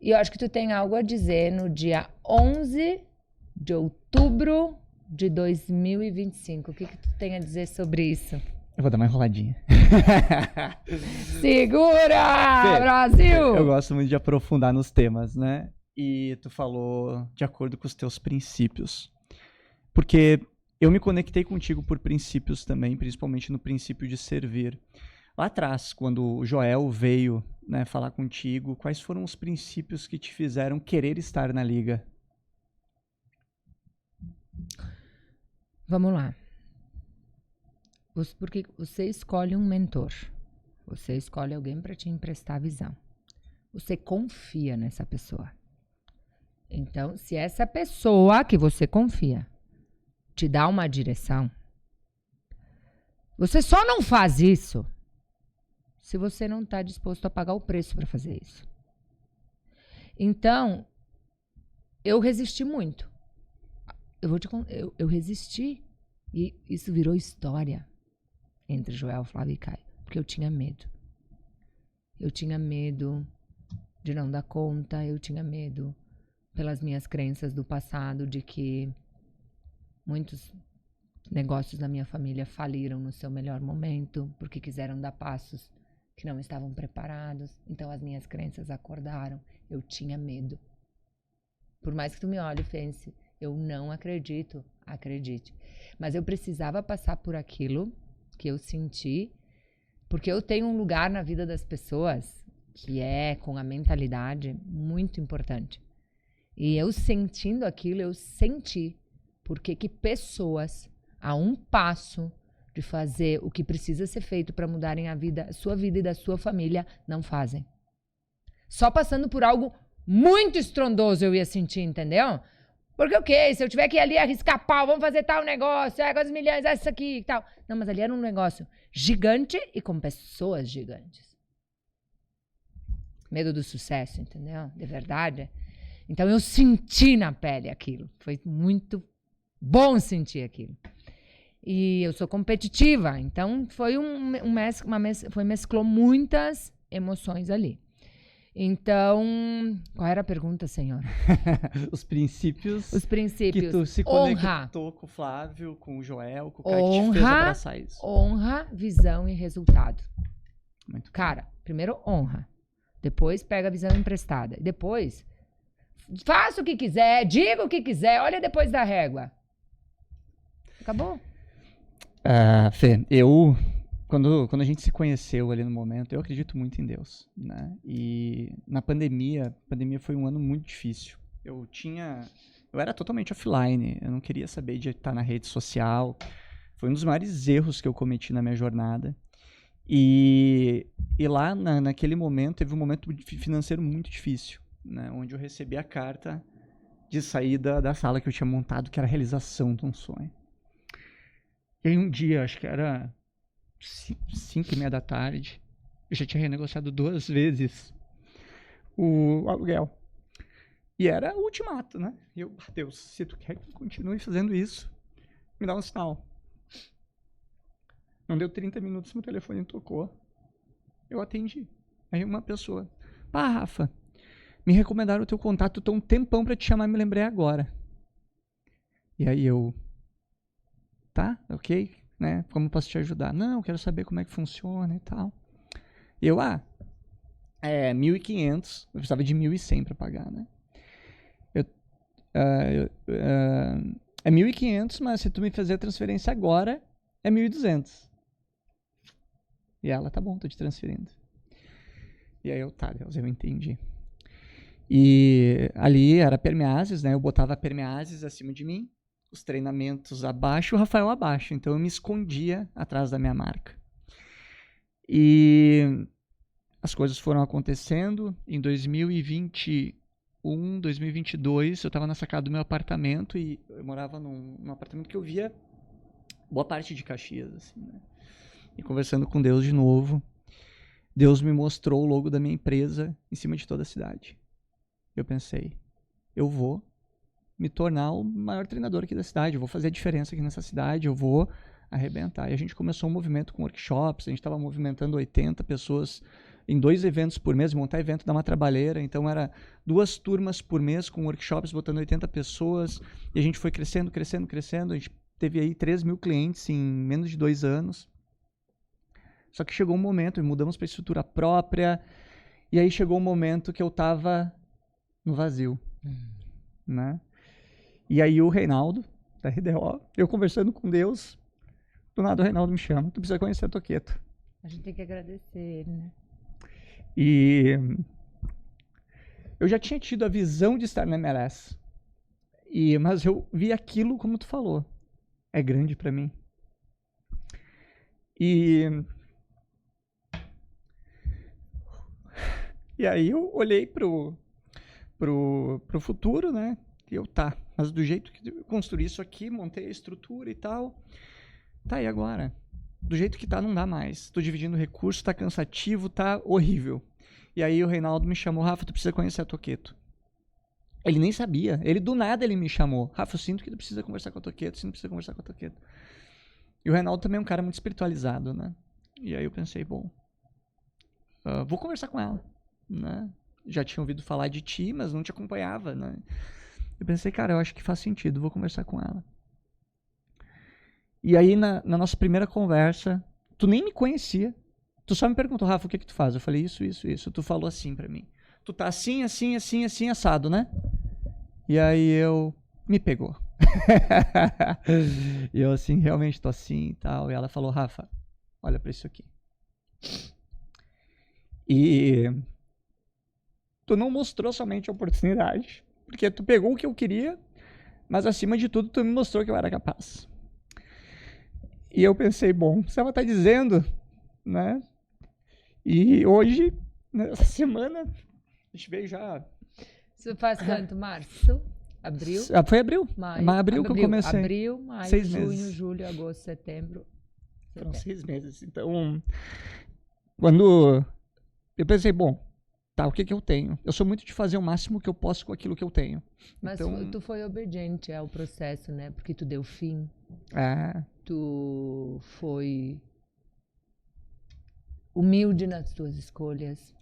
E eu acho que tu tem algo a dizer no dia 11 de outubro de 2025. O que tu tem a dizer sobre isso? Eu vou dar uma enroladinha. Segura, Fê, Brasil! Eu gosto muito de aprofundar nos temas, né? E tu falou de acordo com os teus princípios. Porque eu me conectei contigo por princípios também, principalmente no princípio de servir. Lá atrás, quando o Joel veio, né, falar contigo, quais foram os princípios que te fizeram querer estar na liga? Vamos lá. Porque você escolhe um mentor. Você escolhe alguém para te emprestar visão. Você confia nessa pessoa. Então, se essa pessoa que você confia te dá uma direção, você só não faz isso se você não está disposto a pagar o preço para fazer isso. Então, eu resisti muito. Eu resisti e isso virou história entre Joel, Flávio e Caio, porque eu tinha medo. Eu tinha medo de não dar conta, eu tinha medo pelas minhas crenças do passado de que muitos negócios da minha família faliram no seu melhor momento, porque quiseram dar passos que não estavam preparados. Então as minhas crenças acordaram. Eu tinha medo. Por mais que tu me olhe e pense, eu não acredito, acredite. Mas eu precisava passar por aquilo que eu senti, porque eu tenho um lugar na vida das pessoas que é com a mentalidade muito importante. E eu sentindo aquilo, eu senti porque que pessoas a um passo de fazer o que precisa ser feito para mudarem a sua vida e da sua família, não fazem. Só passando por algo muito estrondoso eu ia sentir, entendeu? Porque o quê? Se eu tiver que ir ali arriscar pau, vamos fazer tal negócio, quantos milhões, essa aqui e tal. Não, mas ali era um negócio gigante e com pessoas gigantes. Medo do sucesso, entendeu? De verdade. Então eu senti na pele aquilo. Foi muito bom sentir aquilo. E eu sou competitiva, então foi mesclou muitas emoções ali. Então, qual era a pergunta, senhora? Os princípios que tu se conectou com o Flávio, com o Joel, com o Caio, que te fez abraçar isso. Honra, visão e resultado. Muito Cara, primeiro honra, depois pega a visão emprestada, depois faça o que quiser, diga o que quiser, olha depois da régua. Acabou. Fê, eu quando a gente se conheceu ali no momento, eu acredito muito em Deus, né? E na pandemia, a pandemia foi um ano muito difícil. Eu era totalmente offline, eu não queria saber de estar na rede social. Foi um dos maiores erros que eu cometi na minha jornada. E lá, naquele momento, teve um momento financeiro muito difícil, né? Onde eu recebi a carta de saída da sala que eu tinha montado, que era a realização de um sonho. E aí um dia, acho que era 5:30 da tarde, eu já tinha renegociado 2 vezes o aluguel. E era o ultimato, né? E eu, Deus, se tu quer que eu continue fazendo isso, me dá um sinal. Não deu 30 minutos, meu telefone tocou. Eu atendi. Aí uma pessoa, pá, Rafa, me recomendaram o teu contato, tô um tempão pra te chamar e me lembrei agora. E aí eu, tá, ok, né? Como posso te ajudar? Não, quero saber como é que funciona e tal. E eu, 1.500, eu precisava de 1.100 pra pagar, né? É 1.500, mas se tu me fazer a transferência agora, é 1.200. E ela, tá bom, tô te transferindo. E aí eu, tá, Deus, eu entendi. E ali era Permeases, né? Eu botava Permeases acima de mim, os treinamentos abaixo, o Rafael abaixo. Então eu me escondia atrás da minha marca. E as coisas foram acontecendo. Em 2021, 2022, eu estava na sacada do meu apartamento e eu morava num apartamento que eu via boa parte de Caxias, assim, né? E conversando com Deus de novo, Deus me mostrou o logo da minha empresa em cima de toda a cidade. Eu pensei, eu vou me tornar o maior treinador aqui da cidade, eu vou fazer a diferença aqui nessa cidade, eu vou arrebentar. E a gente começou um movimento com workshops, a gente estava movimentando 80 pessoas em 2 eventos por mês, montar evento dá uma trabalheira, então era 2 turmas por mês com workshops, botando 80 pessoas, e a gente foi crescendo, a gente teve aí 3.000 clientes em menos de 2 anos. Só que chegou um momento, e mudamos para estrutura própria, e aí chegou um momento que eu estava no vazio, né? E aí o Reinaldo, da RDO, eu conversando com Deus, do nada o Reinaldo me chama, tu precisa conhecer a Toqueto. A gente tem que agradecer ele, né? E eu já tinha tido a visão de estar na MLS, mas eu vi aquilo como tu falou, é grande para mim. E aí eu olhei pro futuro, né? E eu, tá, mas do jeito que eu construí isso aqui, montei a estrutura e tal, tá, e agora? Do jeito que tá, não dá mais. Tô dividindo recurso, tá cansativo, tá horrível. E aí o Reinaldo me chamou, Rafa, tu precisa conhecer a Toqueto. Ele nem sabia, do nada ele me chamou. Rafa, eu sinto que tu precisa conversar com a Toqueto, E o Reinaldo também é um cara muito espiritualizado, né? E aí eu pensei, bom, vou conversar com ela, né? Já tinha ouvido falar de ti, mas não te acompanhava, né? Eu pensei, cara, eu acho que faz sentido, vou conversar com ela. E aí, na nossa primeira conversa, tu nem me conhecia. Tu só me perguntou, Rafa, o que tu faz? Eu falei, isso. Tu falou assim pra mim. Tu tá assim, assado, né? E aí me pegou. E eu assim, realmente tô assim e tal. E ela falou, Rafa, olha pra isso aqui. E tu não mostrou somente a oportunidade, porque tu pegou o que eu queria, mas acima de tudo tu me mostrou que eu era capaz. E eu pensei, bom, se ela tá dizendo, né? E hoje, nessa semana, a gente veio já... Isso faz quanto? Março? Abril? Foi abril. Maio. Abril que eu comecei. Abril, maio, 6 junho, meses. julho, agosto, setembro. Foram 6 meses. Então, quando eu pensei, bom, tá, o que eu tenho? Eu sou muito de fazer o máximo que eu posso com aquilo que eu tenho. Mas então, tu foi obediente ao processo, né? Porque tu deu fim. Tu foi humilde nas tuas escolhas.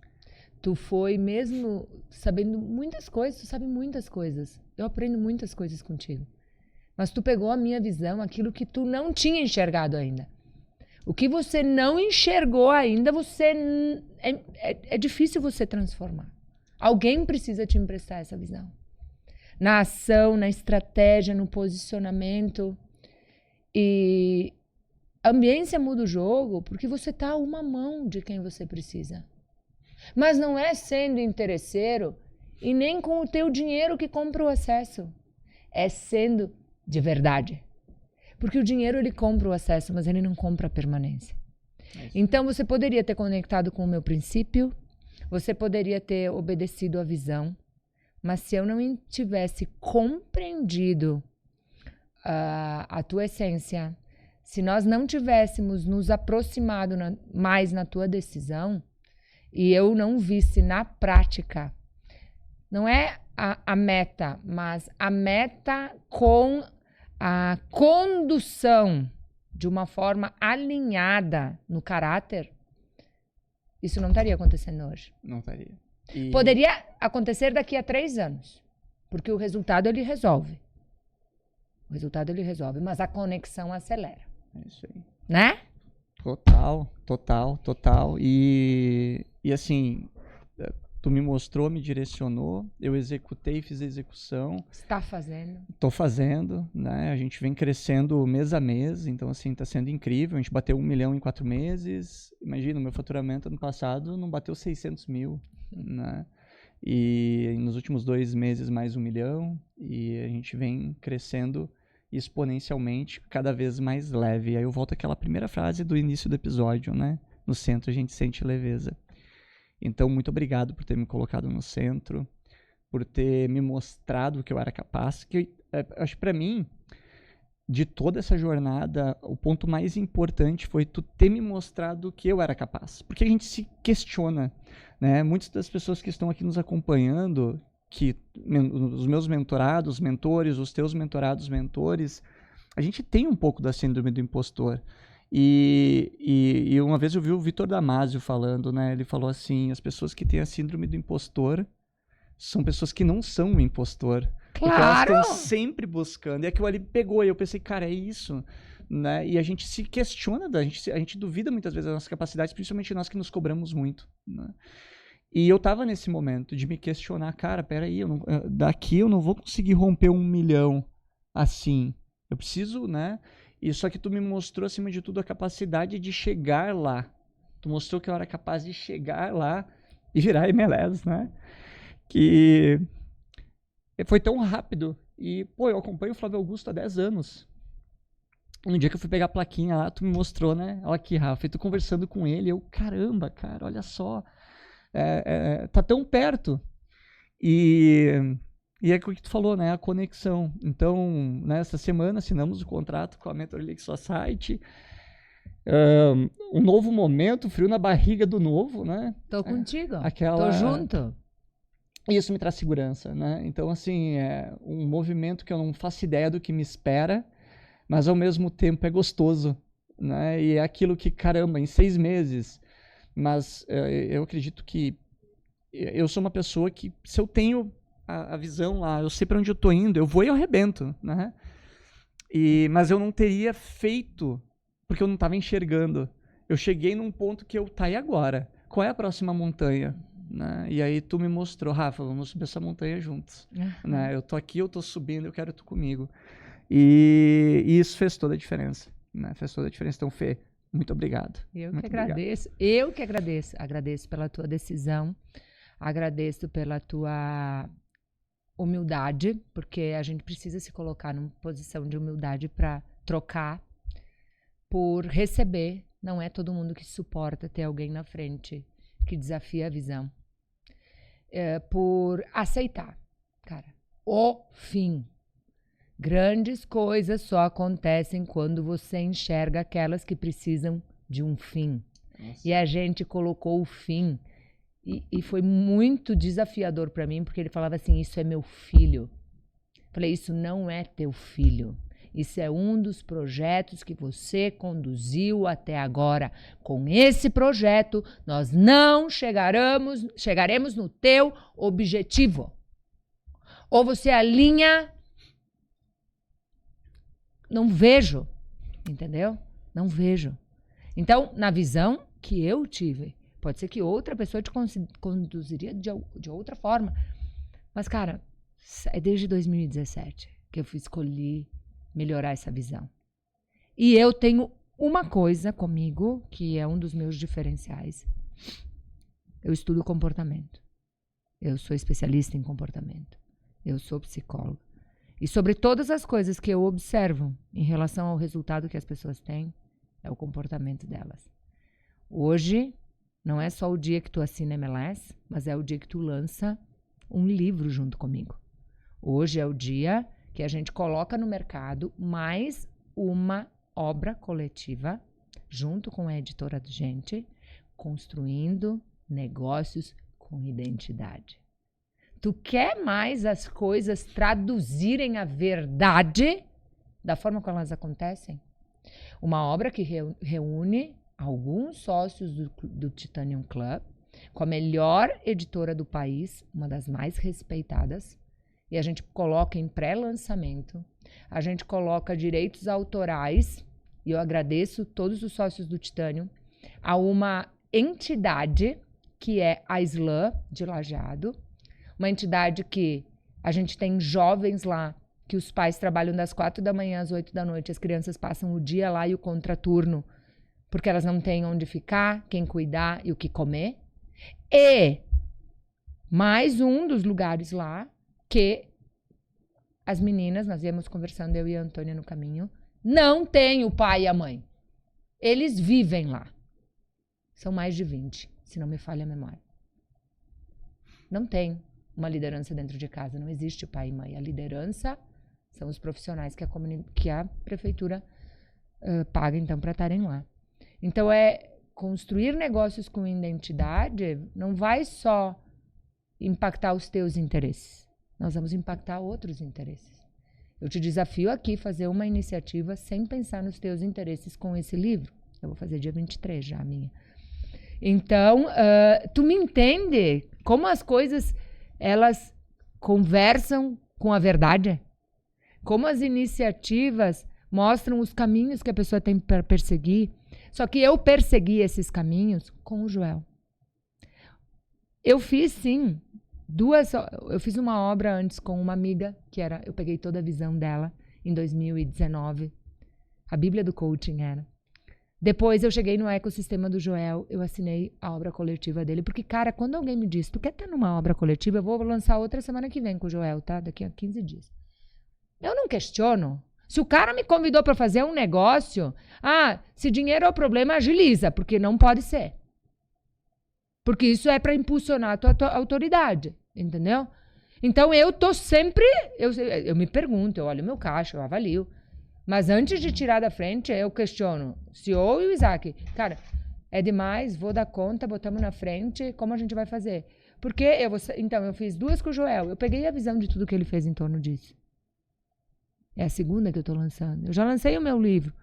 Tu foi mesmo sabendo muitas coisas, tu sabe muitas coisas. Eu aprendo muitas coisas contigo. Mas tu pegou a minha visão, aquilo que tu não tinha enxergado ainda. O que você não enxergou ainda, é difícil você transformar. Alguém precisa te emprestar essa visão. Na ação, na estratégia, no posicionamento. E A ambiência muda o jogo porque você tá a uma mão de quem você precisa. Mas não é sendo interesseiro e nem com o teu dinheiro que compra o acesso. É sendo de verdade. Porque o dinheiro ele compra o acesso, mas ele não compra a permanência. Então você poderia ter conectado com o meu princípio, você poderia ter obedecido à visão, mas se eu não tivesse compreendido a tua essência, se nós não tivéssemos nos aproximado mais na tua decisão, e eu não visse na prática, não é a meta, mas a meta com a condução de uma forma alinhada no caráter, isso não estaria acontecendo hoje. Não estaria. Poderia acontecer daqui a 3 anos, porque o resultado ele resolve. O resultado ele resolve, mas a conexão acelera. É isso aí. Né? Total. E assim, tu me mostrou, me direcionou, eu executei, fiz a execução. Está fazendo. Tô fazendo, né? A gente vem crescendo mês a mês, então assim, tá sendo incrível. A gente bateu 1 milhão em 4 meses. Imagina, o meu faturamento ano passado não bateu 600 mil, né? E nos últimos 2 meses mais 1 milhão. E a gente vem crescendo exponencialmente, cada vez mais leve. Aí eu volto àquela primeira frase do início do episódio, né? No centro a gente sente leveza. Então, muito obrigado por ter me colocado no centro, por ter me mostrado que eu era capaz. Que acho que para mim, de toda essa jornada, o ponto mais importante foi tu ter me mostrado que eu era capaz. Porque a gente se questiona, né? Muitas das pessoas que estão aqui nos acompanhando, os meus mentorados, mentores, os teus mentorados, mentores, a gente tem um pouco da síndrome do impostor. E uma vez eu vi o Vitor Damasio falando, né? Ele falou assim, as pessoas que têm a síndrome do impostor são pessoas que não são o impostor. Claro! Porque elas estão sempre buscando. E aquilo ali pegou, e eu pensei, cara, é isso. Né? E a gente se questiona, a gente duvida muitas vezes das nossas capacidades, principalmente nós que nos cobramos muito. Né? E eu tava nesse momento de me questionar, cara, peraí, daqui eu não vou conseguir romper 1 milhão assim. Eu preciso, né? E só que tu me mostrou, acima de tudo, a capacidade de chegar lá. Tu mostrou que eu era capaz de chegar lá e virar MLS, né? Que foi tão rápido. E, pô, eu acompanho o Flávio Augusto há 10 anos. Um dia que eu fui pegar a plaquinha lá, tu me mostrou, né? Olha aqui, Rafa, e tu conversando com ele, eu, caramba, cara, olha só. Tá tão perto. E é o que tu falou, né? A conexão. Então, nessa semana, assinamos o contrato com a Mentor League Society. Um novo momento, frio na barriga do novo, né? Tô contigo. Tô junto. Isso me traz segurança, né? Então, assim, é um movimento que eu não faço ideia do que me espera, mas ao mesmo tempo é gostoso, né? E é aquilo que, caramba, em 6 meses. Mas eu acredito que eu sou uma pessoa que, se eu tenho a visão lá, eu sei para onde eu tô indo, eu vou e eu arrebento, né? Mas eu não teria feito porque eu não estava enxergando. Eu cheguei num ponto que tá aí agora. Qual é a próxima montanha? Né? E aí tu me mostrou, Rafa, vamos subir essa montanha juntos. Né? Eu tô aqui, eu tô subindo, eu quero tu comigo. E isso fez toda a diferença. Né? Fez toda a diferença. Então, Fê, muito obrigado. Eu muito que agradeço. Obrigado. Eu que agradeço. Agradeço pela tua decisão. Agradeço pela tua humildade, porque a gente precisa se colocar numa posição de humildade para trocar por receber. Não é todo mundo que suporta ter alguém na frente que desafia a visão. Por aceitar, cara, o fim. Grandes coisas só acontecem quando você enxerga aquelas que precisam de um fim. Nossa. E a gente colocou o fim. E foi muito desafiador para mim, porque ele falava assim, isso é meu filho. Falei, isso não é teu filho. Isso é um dos projetos que você conduziu até agora. Com esse projeto, nós não chegaremos no teu objetivo. Ou você alinha... Não vejo, entendeu? Não vejo. Então, na visão que eu tive, pode ser que outra pessoa te conduziria de outra forma. Mas, cara, é desde 2017 que eu escolhi melhorar essa visão. E eu tenho uma coisa comigo, que é um dos meus diferenciais. Eu estudo comportamento. Eu sou especialista em comportamento. Eu sou psicóloga. E sobre todas as coisas que eu observo em relação ao resultado que as pessoas têm, é o comportamento delas. Hoje, não é só o dia que tu assina MLS, mas é o dia que tu lança um livro junto comigo. Hoje é o dia que a gente coloca no mercado mais uma obra coletiva, junto com a editora do Gente, construindo negócios com identidade. Tu quer mais as coisas traduzirem a verdade da forma como elas acontecem? Uma obra que reúne alguns sócios do Titanium Club, com a melhor editora do país, uma das mais respeitadas, e a gente coloca em pré-lançamento, a gente coloca direitos autorais, e eu agradeço todos os sócios do Titanium, a uma entidade que é a SLAM de Lajeado, uma entidade que a gente tem jovens lá, que os pais trabalham das 4 da manhã às 8 da noite, as crianças passam o dia lá e o contraturno, porque elas não têm onde ficar, quem cuidar e o que comer. E mais um dos lugares lá que as meninas, nós íamos conversando, eu e a Antônia no caminho, não tem o pai e a mãe. Eles vivem lá. São mais de 20, se não me falha a memória. Não tem uma liderança dentro de casa, não existe pai e mãe. A liderança são os profissionais que a prefeitura paga, então, para estarem lá. Então, construir negócios com identidade não vai só impactar os teus interesses. Nós vamos impactar outros interesses. Eu te desafio aqui a fazer uma iniciativa sem pensar nos teus interesses com esse livro. Eu vou fazer dia 23 já, a minha. Então, tu me entende como as coisas, elas conversam com a verdade? Como as iniciativas mostram os caminhos que a pessoa tem para perseguir? Só que eu persegui esses caminhos com o Joel. Eu fiz, sim, eu fiz uma obra antes com uma amiga, eu peguei toda a visão dela em 2019. A Bíblia do Coaching era. Depois eu cheguei no ecossistema do Joel, eu assinei a obra coletiva dele, porque, cara, quando alguém me diz, tu quer estar numa obra coletiva, eu vou lançar outra semana que vem com o Joel, tá? Daqui a 15 dias. Eu não questiono. Se o cara me convidou para fazer um negócio, se dinheiro é o problema, agiliza, porque não pode ser. Porque isso é para impulsionar a tua autoridade, entendeu? Então eu tô sempre, eu me pergunto, eu olho meu caixa, eu avalio. Mas antes de tirar da frente, eu questiono. CEO e o Isaac, cara, é demais, vou dar conta, botamos na frente, como a gente vai fazer? Porque então, eu fiz 2 com o Joel, eu peguei a visão de tudo que ele fez em torno disso. É a segunda que eu tô lançando. Eu já lancei o meu livro.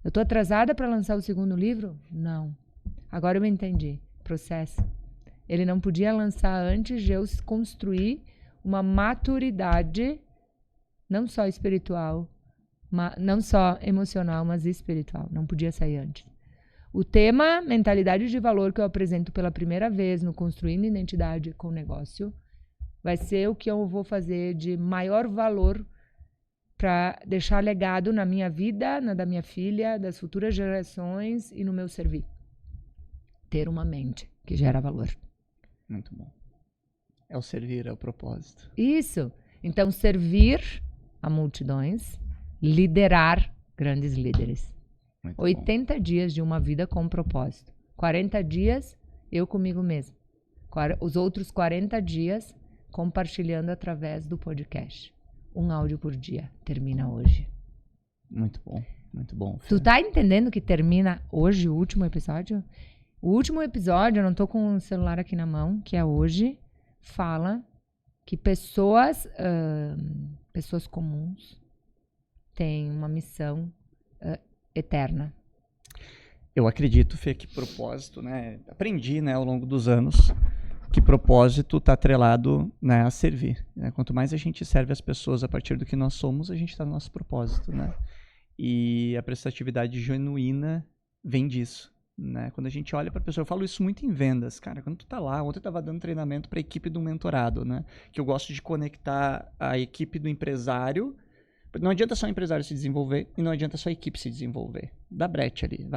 Eu tô atrasada para lançar o segundo livro? Não. Agora eu entendi. Processo. Ele não podia lançar antes de eu construir uma maturidade, não só espiritual, não só emocional, mas espiritual. Não podia sair antes. O tema mentalidade de valor que eu apresento pela primeira vez no Construindo Identidade com Negócio vai ser o que eu vou fazer de maior valor para deixar legado na minha vida, na da minha filha, das futuras gerações e no meu servir. Ter uma mente que gera valor. Muito bom. É o servir, é o propósito. Isso. Então, servir a multidões, liderar grandes líderes. Muito 80 bom. Dias de uma vida com propósito. 40 dias, eu comigo mesmo. Os outros 40 dias, compartilhando através do podcast. Um áudio por dia. Termina hoje. Muito bom. Muito bom. Tu tá entendendo que termina hoje o último episódio? O último episódio, eu não tô com o celular aqui na mão, que é hoje, fala que pessoas comuns têm uma missão eterna. Eu acredito, Fê, que propósito, né? Aprendi, né, ao longo dos anos, que propósito está atrelado, né, a servir. Né? Quanto mais a gente serve as pessoas a partir do que nós somos, a gente está no nosso propósito, né? E a prestatividade genuína vem disso. Né? Quando a gente olha para a pessoa, eu falo isso muito em vendas, cara. Quando tu tá lá, ontem eu estava dando treinamento para a equipe do mentorado, né? Que eu gosto de conectar a equipe do empresário, Não adianta só o empresário se desenvolver e não adianta só a equipe se desenvolver. Dá brete ali.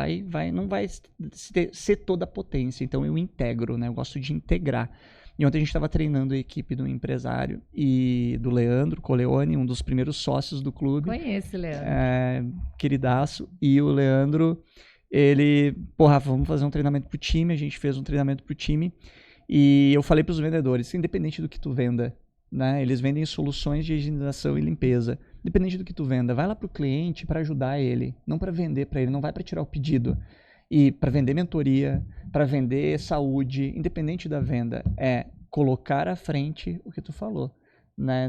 Não vai ser toda a potência. Então eu integro, né? Eu gosto de integrar. E ontem a gente estava treinando a equipe do empresário e do Leandro Coleone, um dos primeiros sócios do clube. Conheço o Leandro. Queridaço. E o Leandro, ele... Rafa, vamos fazer um treinamento pro time. A gente fez um treinamento pro time. E eu falei pros vendedores, independente do que tu venda, né? Eles vendem soluções de higienização e limpeza. Independente do que tu venda, vai lá pro cliente para ajudar ele, não para vender para ele, não vai para tirar o pedido. E para vender mentoria, para vender saúde, independente da venda, é colocar à frente o que tu falou, né?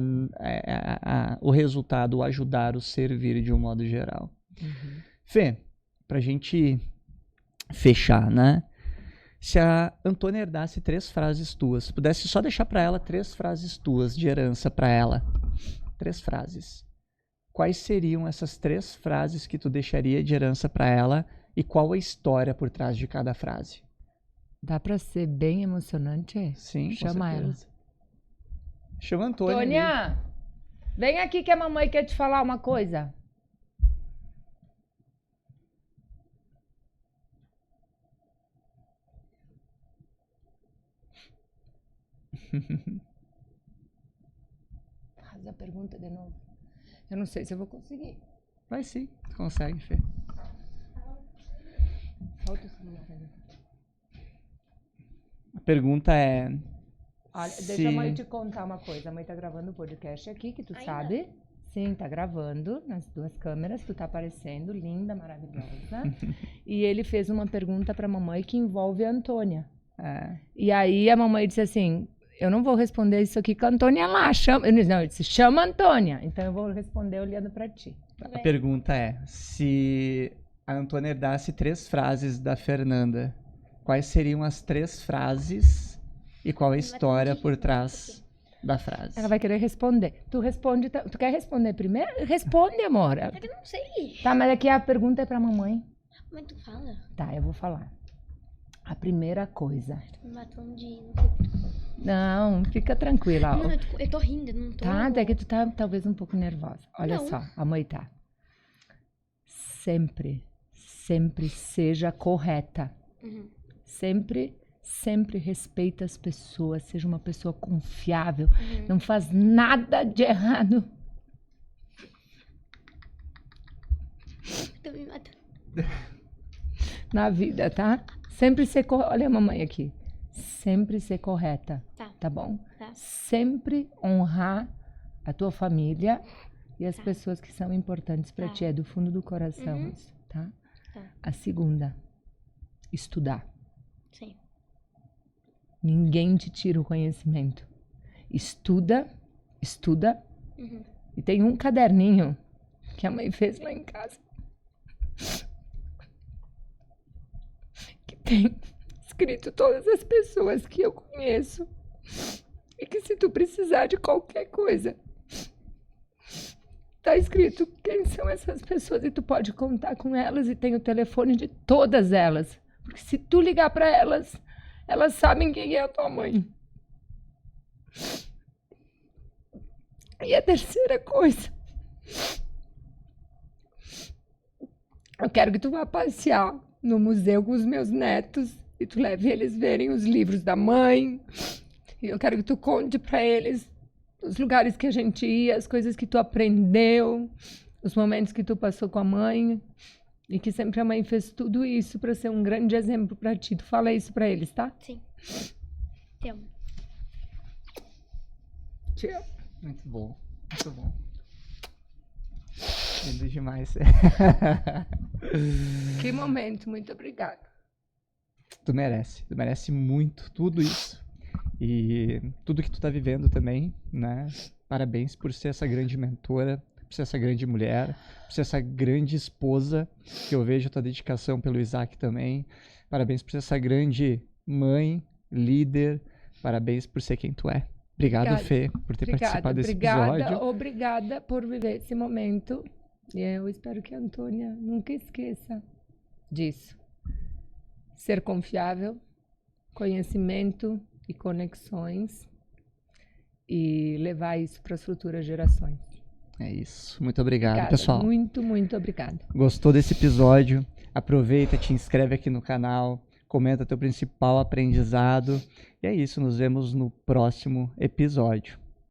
O resultado, o ajudar, o servir de um modo geral. Uhum. Fê, pra gente fechar, né? Se a Antônia herdasse 3 frases tuas, se pudesse só deixar para ela 3 frases tuas de herança para ela, 3 frases. Quais seriam essas 3 frases que tu deixaria de herança para ela e qual a história por trás de cada frase? Dá para ser bem emocionante? Sim, chama ela. Chama a Antônia. Antônia, vem aqui que a mamãe quer te falar uma coisa. Faz a pergunta de novo. Eu não sei se eu vou conseguir. Vai sim, tu consegue, Fê. Falta o celular ali. A pergunta é... Olha, deixa a mãe te contar uma coisa. A mãe tá gravando o podcast aqui, que tu sabe. Sim, tá gravando nas 2 câmeras. Tu tá aparecendo, linda, maravilhosa. E ele fez uma pergunta pra mamãe que envolve a Antônia. E aí a mamãe disse assim... Eu não vou responder isso aqui com a Antônia lá. Eu disse, chama a Antônia. Então eu vou responder olhando pra ti. A pergunta é, se a Antônia herdasse 3 frases da Fernanda, quais seriam as 3 frases e qual a história por trás da frase? Ela vai querer responder. Tu responde, tu quer responder primeiro? Responde, amor. É que eu não sei. Tá, mas aqui a pergunta é pra mamãe. Mas tu fala. Tá, eu vou falar. A primeira coisa. Tu me matou de... Não sei porquê. Não, fica tranquila. Não, eu tô rindo, não tô... Tá, até que tu tá talvez um pouco nervosa. Olha Não. só, a mãe tá. Sempre seja correta. Uhum. Sempre respeita as pessoas. Seja uma pessoa confiável. Não faz nada de errado. Tu me matou. Na vida, tá? Sempre ser... Olha a mamãe aqui. Sempre ser correta. Tá bom? Tá. Sempre honrar a tua família e as pessoas que são importantes pra ti. É do fundo do coração isso, tá? A segunda, estudar. Sim. Ninguém te tira o conhecimento. Estuda. E tem um caderninho que a mãe fez lá em casa. Que tem escrito todas as pessoas que eu conheço. E que se tu precisar de qualquer coisa, tá escrito quem são essas pessoas e tu pode contar com elas e tem o telefone de todas elas. Porque se tu ligar pra elas, elas sabem quem é a tua mãe. E a terceira coisa, eu quero que tu vá passear no museu com os meus netos e tu leve eles verem os livros da mãe. E eu quero que tu conte pra eles os lugares que a gente ia, as coisas que tu aprendeu, os momentos que tu passou com a mãe. E que sempre a mãe fez tudo isso pra ser um grande exemplo pra ti. Tu fala isso pra eles, tá? Sim. Te amo. Te amo. Muito bom, muito bom. Lindo demais. Que momento, muito obrigada. Tu merece muito tudo isso. E tudo que tu tá vivendo também, né? Parabéns por ser essa grande mentora, por ser essa grande mulher, por ser essa grande esposa, que eu vejo a tua dedicação pelo Isaac também. Parabéns por ser essa grande mãe, líder. Parabéns por ser quem tu é. Obrigado, Fê, por ter participado desse episódio. Obrigada por viver esse momento. E eu espero que a Antônia nunca esqueça disso. Ser confiável, conhecimento e conexões e levar isso para as futuras gerações. É isso. Muito obrigado, Obrigada. pessoal. Muito, muito obrigada. Gostou desse episódio? Aproveita, te inscreve aqui no canal, comenta teu principal aprendizado. E é isso, nos vemos no próximo episódio.